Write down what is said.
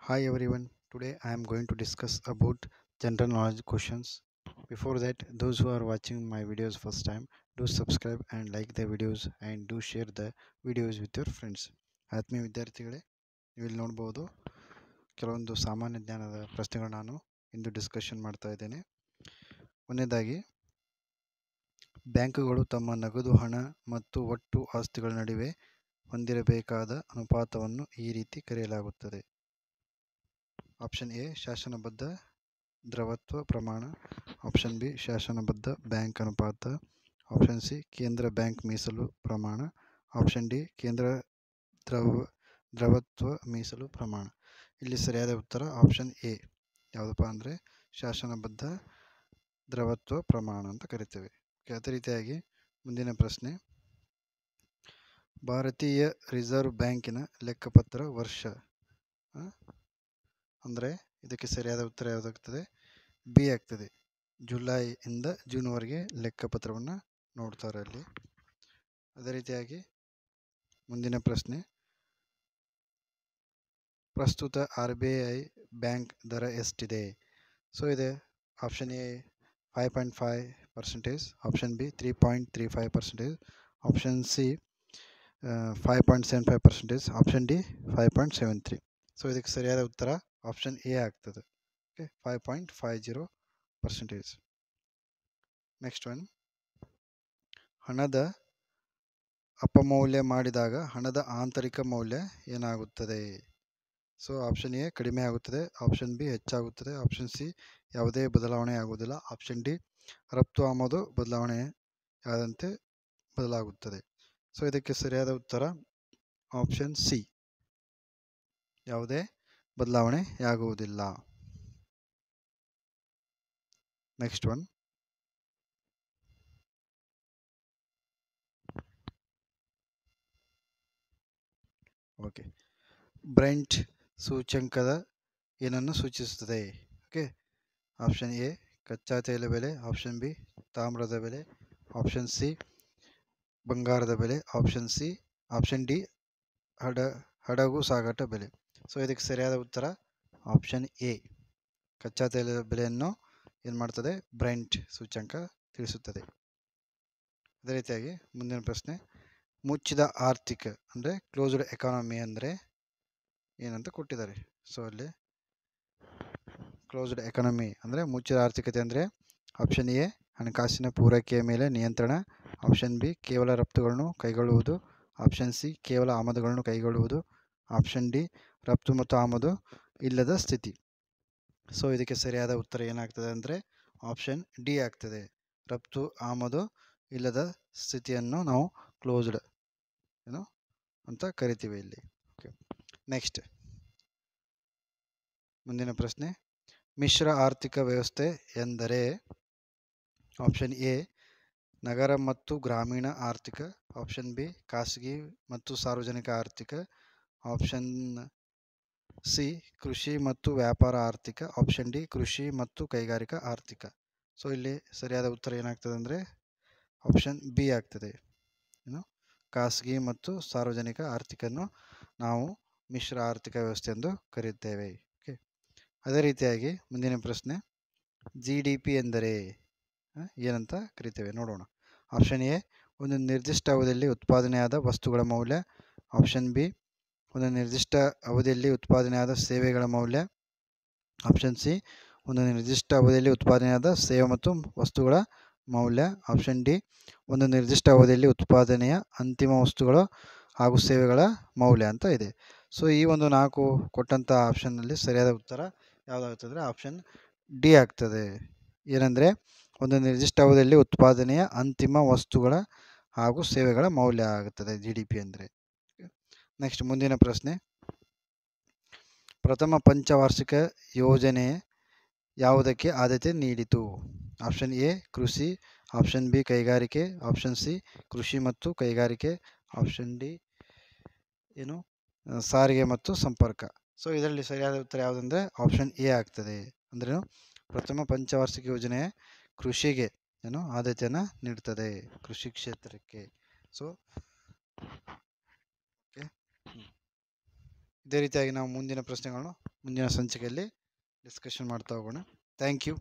Hi everyone. Today I am going to discuss about general knowledge questions. Before that, those who are watching my videos first time, do subscribe and like the videos and do share the videos with your friends. ಆತ್ಮೀಯ ವಿದ್ಯಾರ್ಥಿಗಳೇ, ನೀವು ಇಲ್ಲಿ ನೋಡಬಹುದು ಕೆಲವೊಂದು ಸಾಮಾನ್ಯ ಜ್ಞಾನದ ಪ್ರಶ್ನೆಗಳು ನಾನು ಇಂದು ಡಿಸ್ಕಷನ್ ಮಾಡ್ತಾ ಇದ್ದೇನೆ. ಒಂದನೇದಾಗಿ, ಬ್ಯಾಂಕುಗಳು ತಮ್ಮ ನಗದು ಹಣ ಮತ್ತು ಒಟ್ಟು ಆಸ್ತಿಗಳ ನಡುವೆ ಹೊಂದಿರಬೇಕಾದ ಅನುಪಾತವನ್ನು ಈ ರೀತಿ ಕರೆಯಲಾಗುತ್ತದೆ. ಆಪ್ಷನ್ ಎ ಶಾಸನಬದ್ಧ ದ್ರವತ್ವ ಪ್ರಮಾಣ, ಆಪ್ಷನ್ ಬಿ ಶಾಸನಬದ್ಧ ಬ್ಯಾಂಕ್ ಅನುಪಾತ, ಆಪ್ಷನ್ ಸಿ ಕೇಂದ್ರ ಬ್ಯಾಂಕ್ ಮೀಸಲು ಪ್ರಮಾಣ, ಆಪ್ಷನ್ ಡಿ ಕೇಂದ್ರ ದ್ರವತ್ವ ಮೀಸಲು ಪ್ರಮಾಣ. ಇಲ್ಲಿ ಸರಿಯಾದ ಉತ್ತರ ಆಪ್ಷನ್ ಎ ಯಾವುದಪ್ಪ ಅಂದರೆ ಶಾಸನಬದ್ಧ ದ್ರವತ್ವ ಪ್ರಮಾಣ ಅಂತ ಕರಿತೇವೆ. ಅದೇ ರೀತಿಯಾಗಿ ಮುಂದಿನ ಪ್ರಶ್ನೆ, ಭಾರತೀಯ ರಿಸರ್ವ್ ಬ್ಯಾಂಕಿನ ಲೆಕ್ಕಪತ್ರ ವರ್ಷ ಅಂದರೆ ಇದಕ್ಕೆ ಸರಿಯಾದ ಉತ್ತರ ಯಾವುದಾಗ್ತದೆ? ಬಿ ಆಗ್ತದೆ. ಜುಲೈಯಿಂದ ಜೂನ್ವರೆಗೆ ಲೆಕ್ಕಪತ್ರವನ್ನು ನೋಡ್ತಾರೆ ಅಲ್ಲಿ. ಅದೇ ರೀತಿಯಾಗಿ ಮುಂದಿನ ಪ್ರಶ್ನೆ, ಪ್ರಸ್ತುತ RBI ಬ್ಯಾಂಕ್ ದರ ಎಷ್ಟಿದೆ? ಸೊ ಇದೆ option A 5.5%, option B 3.35%, option C 5.75%, option D 5.73. So ಇದಕ್ಕೆ ಸರಿಯಾದ ಉತ್ತರ ಆಪ್ಷನ್ ಎ ಆಗ್ತದೆ. ಓಕೆ, 5.50%. ನೆಕ್ಸ್ಟ್ ಒನ್, ಹಣದ ಅಪಮೌಲ್ಯ ಮಾಡಿದಾಗ ಹಣದ ಆಂತರಿಕ ಮೌಲ್ಯ ಏನಾಗುತ್ತದೆ? ಸೊ ಆಪ್ಷನ್ ಎ ಕಡಿಮೆ ಆಗುತ್ತದೆ, ಆಪ್ಷನ್ ಬಿ ಹೆಚ್ಚಾಗುತ್ತದೆ, ಆಪ್ಷನ್ ಸಿ ಯಾವುದೇ ಬದಲಾವಣೆ ಆಗುವುದಿಲ್ಲ, ಆಪ್ಷನ್ ಡಿ ರಫ್ತು ಆಮದು ಬದಲಾವಣೆ ಆದಂತೆ ಬದಲಾಗುತ್ತದೆ. ಸೊ ಇದಕ್ಕೆ ಸರಿಯಾದ ಉತ್ತರ ಆಪ್ಷನ್ ಸಿ, ಯಾವುದೇ ಬದಲಾವಣೆ ಆಗುವುದಿಲ್ಲ. ನೆಕ್ಸ್ಟ್ ಒನ್, ಓಕೆ, ಬ್ರೆಂಟ್ ಸೂಚ್ಯಂಕದ ಏನನ್ನು ಸೂಚಿಸುತ್ತದೆ? ಓಕೆ, ಆಪ್ಷನ್ ಎ ಕಚ್ಚಾ ತೈಲ ಬೆಲೆ, ಆಪ್ಷನ್ ಬಿ ತಾಮ್ರದ ಬೆಲೆ, ಆಪ್ಷನ್ ಸಿ ಬಂಗಾರದ ಬೆಲೆ, ಆಪ್ಷನ್ ಡಿ ಹಡಗು ಸಾಗಾಟ ಬೆಲೆ. ಸೊ ಇದಕ್ಕೆ ಸರಿಯಾದ ಉತ್ತರ ಆಪ್ಷನ್ ಎ, ಕಚ್ಚಾ ತೈಲದ ಬೆಲೆಯನ್ನು ಏನು ಮಾಡ್ತದೆ? ಬ್ರೆಂಟ್ ಸೂಚ್ಯಂಕ ತಿಳಿಸುತ್ತದೆ. ಅದೇ ರೀತಿಯಾಗಿ ಮುಂದಿನ ಪ್ರಶ್ನೆ, ಮುಚ್ಚಿದ ಆರ್ಥಿಕ ಅಂದರೆ ಕ್ಲೋಸ್ಡ್ ಎಕಾನಮಿ ಅಂದರೆ ಏನಂತ ಕೊಟ್ಟಿದ್ದಾರೆ. ಸೊ ಅಲ್ಲಿ ಕ್ಲೋಸ್ಡ್ ಎಕಾನಮಿ ಅಂದರೆ ಮುಚ್ಚಿದ ಆರ್ಥಿಕತೆ ಅಂದರೆ ಆಪ್ಷನ್ ಎ ಹಣಕಾಸಿನ ಪೂರೈಕೆಯ ಮೇಲೆ ನಿಯಂತ್ರಣ, ಆಪ್ಷನ್ ಬಿ ಕೇವಲ ರಫ್ತುಗಳನ್ನು ಕೈಗೊಳ್ಳುವುದು, ಆಪ್ಷನ್ ಸಿ ಕೇವಲ ಆಮದುಗಳನ್ನು ಕೈಗೊಳ್ಳುವುದು, ಆಪ್ಷನ್ ಡಿ ರಫ್ತು ಮತ್ತು ಆಮದು ಇಲ್ಲದ ಸ್ಥಿತಿ. ಸೊ ಇದಕ್ಕೆ ಸರಿಯಾದ ಉತ್ತರ ಏನಾಗ್ತದೆ ಅಂದರೆ ಆಪ್ಷನ್ ಡಿ ಆಗ್ತದೆ. ರಫ್ತು ಆಮದು ಇಲ್ಲದ ಸ್ಥಿತಿಯನ್ನು ನಾವು ಕ್ಲೋಸ್ಡ್ ಅಂತ ಕರಿತೀವಿ ಇಲ್ಲಿ. ಓಕೆ, ನೆಕ್ಸ್ಟ್ ಮುಂದಿನ ಪ್ರಶ್ನೆ, ಮಿಶ್ರ ಆರ್ಥಿಕ ವ್ಯವಸ್ಥೆ ಎಂದರೆ? ಆಪ್ಷನ್ ಎ ನಗರ ಮತ್ತು ಗ್ರಾಮೀಣ ಆರ್ಥಿಕ, ಆಪ್ಷನ್ ಬಿ ಖಾಸಗಿ ಮತ್ತು ಸಾರ್ವಜನಿಕ ಆರ್ಥಿಕ, ಆಪ್ಷನ್ ಸಿ ಕೃಷಿ ಮತ್ತು ವ್ಯಾಪಾರ ಆರ್ಥಿಕ, ಆಪ್ಷನ್ ಡಿ ಕೃಷಿ ಮತ್ತು ಕೈಗಾರಿಕಾ ಆರ್ಥಿಕ. ಸೊ ಇಲ್ಲಿ ಸರಿಯಾದ ಉತ್ತರ ಏನಾಗ್ತದೆ ಅಂದರೆ ಆಪ್ಷನ್ ಬಿ ಆಗ್ತದೆ. ಖಾಸಗಿ ಮತ್ತು ಸಾರ್ವಜನಿಕ ಆರ್ಥಿಕನ್ನು ನಾವು ಮಿಶ್ರ ಆರ್ಥಿಕ ವ್ಯವಸ್ಥೆ ಎಂದು ಕರೆಯುತ್ತೇವೆ. ಓಕೆ, ಅದೇ ರೀತಿಯಾಗಿ ಮುಂದಿನ ಪ್ರಶ್ನೆ, GDP ಎಂದರೆ ಏನಂತ ಕರಿತೇವೆ ನೋಡೋಣ. ಆಪ್ಷನ್ ಎ ಒಂದು ನಿರ್ದಿಷ್ಟ ಅವಧಿಯಲ್ಲಿ ಉತ್ಪಾದನೆಯಾದ ವಸ್ತುಗಳ ಮೌಲ್ಯ, ಆಪ್ಷನ್ ಬಿ ಒಂದು ನಿರ್ದಿಷ್ಟ ಅವಧಿಯಲ್ಲಿ ಉತ್ಪಾದನೆಯಾದ ಸೇವೆಗಳ ಮೌಲ್ಯ, ಆಪ್ಷನ್ ಸಿ ಒಂದು ನಿರ್ದಿಷ್ಟ ಅವಧಿಯಲ್ಲಿ ಉತ್ಪಾದನೆಯಾದ ಸೇವೆ ಮತ್ತು ವಸ್ತುಗಳ ಮೌಲ್ಯ, ಆಪ್ಷನ್ ಡಿ ಒಂದು ನಿರ್ದಿಷ್ಟ ಅವಧಿಯಲ್ಲಿ ಉತ್ಪಾದನೆಯ ಅಂತಿಮ ವಸ್ತುಗಳು ಹಾಗೂ ಸೇವೆಗಳ ಮೌಲ್ಯ ಅಂತ ಇದೆ. ಸೊ ಈ ಒಂದು 4 ಕೊಟ್ಟಂಥ ಆಪ್ಷನ್ನಲ್ಲಿ ಸರಿಯಾದ ಉತ್ತರ ಯಾವುದಾಗ್ತದೆ? ಆಪ್ಷನ್ ಡಿ ಆಗ್ತದೆ. ಏನಂದರೆ ಒಂದು ನಿರ್ದಿಷ್ಟ ಅವಧಿಯಲ್ಲಿ ಉತ್ಪಾದನೆಯ ಅಂತಿಮ ವಸ್ತುಗಳ ಹಾಗೂ ಸೇವೆಗಳ ಮೌಲ್ಯ ಆಗುತ್ತದೆ GDP ಅಂದರೆ. ನೆಕ್ಸ್ಟ್ ಮುಂದಿನ ಪ್ರಶ್ನೆ, ಪ್ರಥಮ ಪಂಚವಾರ್ಷಿಕ ಯೋಜನೆ ಯಾವುದಕ್ಕೆ ಆದ್ಯತೆ ನೀಡಿತು? ಆಪ್ಷನ್ ಎ ಕೃಷಿ, ಆಪ್ಷನ್ ಬಿ ಕೈಗಾರಿಕೆ, ಆಪ್ಷನ್ ಸಿ ಕೃಷಿ ಮತ್ತು ಕೈಗಾರಿಕೆ, ಆಪ್ಷನ್ ಡಿ ಸಾರಿಗೆ ಮತ್ತು ಸಂಪರ್ಕ. ಸೊ ಇದರಲ್ಲಿ ಸರಿಯಾದ ಉತ್ತರ ಯಾವುದಂದರೆ ಆಪ್ಷನ್ ಎ ಆಗ್ತದೆ. ಅಂದ್ರೆ ಪ್ರಥಮ ಪಂಚವಾರ್ಷಿಕ ಯೋಜನೆ ಕೃಷಿಗೆ ಆದ್ಯತೆಯನ್ನು ನೀಡುತ್ತದೆ, ಕೃಷಿ ಕ್ಷೇತ್ರಕ್ಕೆ. ಸೊ ಓಕೆ, ಇದೇ ರೀತಿಯಾಗಿ ನಾವು ಮುಂದಿನ ಪ್ರಶ್ನೆಗಳನ್ನು ಮುಂದಿನ ಸಂಚಿಕೆಯಲ್ಲಿ ಡಿಸ್ಕಷನ್ ಮಾಡ್ತಾ ಹೋಗೋಣ. Thank you.